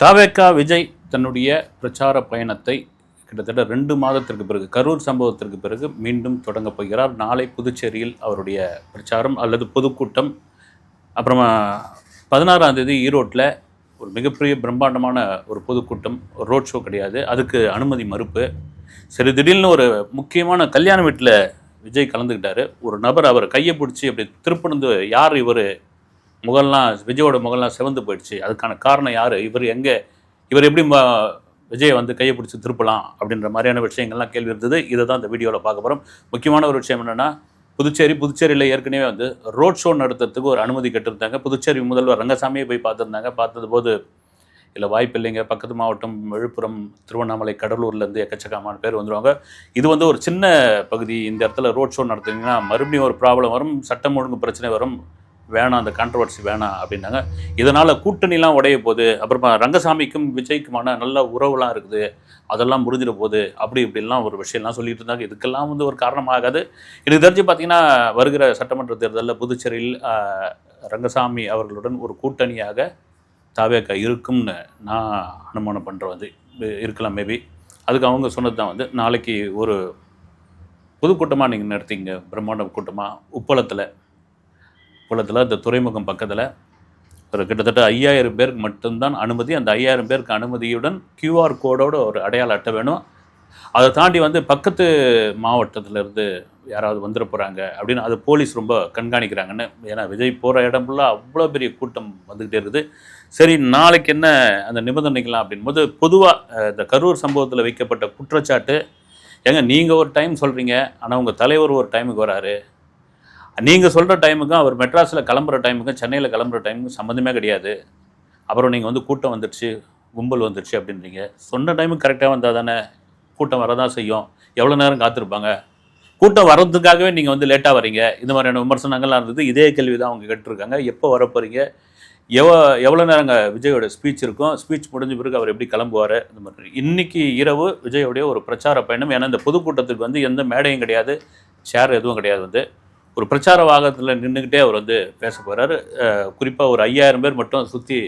தவேகா விஜய் தன்னுடைய பிரச்சார பயணத்தை கிட்டத்தட்ட 2 மாதத்திற்கு பிறகு கரூர் சம்பவத்திற்கு பிறகு மீண்டும் தொடங்கப் போகிறார். நாளை புதுச்சேரியில் அவருடைய பிரச்சாரம் அல்லது பொதுக்கூட்டம். அப்புறமா 16ஆம் தேதி ஈரோட்டில் ஒரு மிகப்பெரிய பிரம்மாண்டமான ஒரு பொதுக்கூட்டம், ரோட் ஷோ கிடையாது, அதுக்கு அனுமதி மறுப்பு. சரி, திடீர்னு ஒரு முக்கியமான கல்யாண வீட்டில் விஜய் கலந்துக்கிட்டாரு. ஒரு நபர் அவர் கையை பிடிச்சி அப்படி திருப்பினது, யார் இவர், முகம்லாம் விஜயோட முகம்லாம் சிவந்து போயிடுச்சு, அதுக்கான காரணம் யார், இவர் எப்படி விஜயை வந்து கையை பிடிச்சி திருப்பலாம் அப்படின்ற மாதிரியான விஷயங்கள்லாம் கேள்வி இருந்தது. இதை தான் இந்த வீடியோவில் பார்க்க போகிறோம். முக்கியமான ஒரு விஷயம் என்னென்னா, புதுச்சேரியில் ஏற்கனவே வந்து ரோட் ஷோ நடத்துறதுக்கு ஒரு அனுமதி கேட்டிருந்தாங்க. புதுச்சேரி முதல்வர் ரங்கசாமியை போய் பார்த்துருந்தாங்க. பார்த்தது போது இல்லை, வாய்ப்பு இல்லைங்க, பக்கத்து மாவட்டம் விழுப்புரம், திருவண்ணாமலை, கடலூர்லேருந்து எக்கச்சக்கமான பேர் வந்துடுவாங்க, இது வந்து ஒரு சின்ன பகுதி, இந்த இடத்துல ரோட் ஷோ நடத்துனீங்கன்னா மறுபடியும் ஒரு ப்ராப்ளம் வரும், சட்டம் ஒழுங்கு பிரச்சனை வரும், வேணாம், அந்த கான்ட்ரவர்சி வேணாம் அப்படின்னாங்க. இதனால் கூட்டணிலாம் உடைய போகுது, அப்புறமா ரங்கசாமிக்கும் விஜய்க்குமான நல்ல உறவுலாம் இருக்குது, அதெல்லாம் முறிஞ்சிட போகுது, அப்படி இப்படிலாம் ஒரு விஷயம்லாம் சொல்லிட்டு இருந்தாங்க. இதுக்கெல்லாம் வந்து ஒரு காரணமாகாது. எனக்கு தெரிஞ்சு பார்த்தீங்கன்னா, வருகிற சட்டமன்ற தேர்தலில் புதுச்சேரியில் ரங்கசாமி அவர்களுடன் ஒரு கூட்டணியாக தவேகா இருக்கும்னு நான் அனுமானம் பண்ணுறேன். வந்து இருக்கலாம், மேபி. அதுக்கு அவங்க சொன்னது தான் வந்து நாளைக்கு ஒரு பொதுக்கூட்டமாக நீங்கள் நடத்திங்க, பிரம்மாண்ட கூட்டமாக உப்பளத்தில் இந்த துறைமுகம் பக்கத்தில் ஒரு கிட்டத்தட்ட 5000 பேருக்கு மட்டும்தான் அனுமதி. அந்த 5000 பேருக்கு அனுமதியுடன் QR கோடோட ஒரு அடையாள அட்டை வேணும். அதை தாண்டி வந்து பக்கத்து மாவட்டத்திலேருந்து யாராவது வந்துட போகிறாங்க அப்படின்னு அது போலீஸ் ரொம்ப கண்காணிக்கிறாங்கன்னு. ஏன்னா விஜய் போகிற இடம் ஃபுல்லாக அவ்வளோ பெரிய கூட்டம் வந்துக்கிட்டே இருக்குது. சரி, நாளைக்கு என்ன அந்த நிபந்தனைகள்லாம் அப்படின்போது, பொதுவாக இந்த கரூர் சம்பவத்தில் வைக்கப்பட்ட குற்றச்சாட்டு, ஏங்க நீங்கள் ஒரு டைம் சொல்கிறீங்க, ஆனால் உங்கள் தலைவர் ஒரு டைமுக்கு வராரு, நீங்கள் சொல்கிற டைமுக்கும் அவர் மெட்ராஸில் கிளம்புற டைமுக்கும் சென்னையில் கிளம்புற டைமுக்கும் சம்மந்தமே கிடையாது, அப்புறம் நீங்கள் வந்து கூட்டம் வந்துடுச்சு, கும்பல் வந்துடுச்சு அப்படின்றீங்க. சொன்ன டைமுக்கு கரெக்டாக வந்தால் தானே கூட்டம் வரதான் செய்யும், எவ்வளோ நேரம் காத்திருப்பாங்க, கூட்டம் வர்றதுக்காகவே நீங்கள் வந்து லேட்டாக வரீங்க, இந்த மாதிரியான விமர்சனங்கள்லாம் இருந்தது. இதே கேள்வி தான் அவங்க கேட்டிருக்காங்க, எப்போ வரப்போகிறீங்க, எவ்வளோ நேரங்க விஜயோட ஸ்பீச் இருக்கும், ஸ்பீச் முடிஞ்ச பிறகு அவர் எப்படி கிளம்புவார், இந்த மாதிரி. இன்றைக்கி இரவு விஜயோடைய ஒரு பிரச்சார பயணம். ஏன்னா இந்த பொதுக்கூட்டத்துக்கு வந்து எந்த மேடையும் கிடையாது, சேர் எதுவும் கிடையாது, வந்து ஒரு பிரச்சார வாகனத்தில் நின்றுக்கிட்டே அவர் வந்து பேச போகிறார். குறிப்பாக ஒரு 5000 பேர் மட்டும் சுற்றி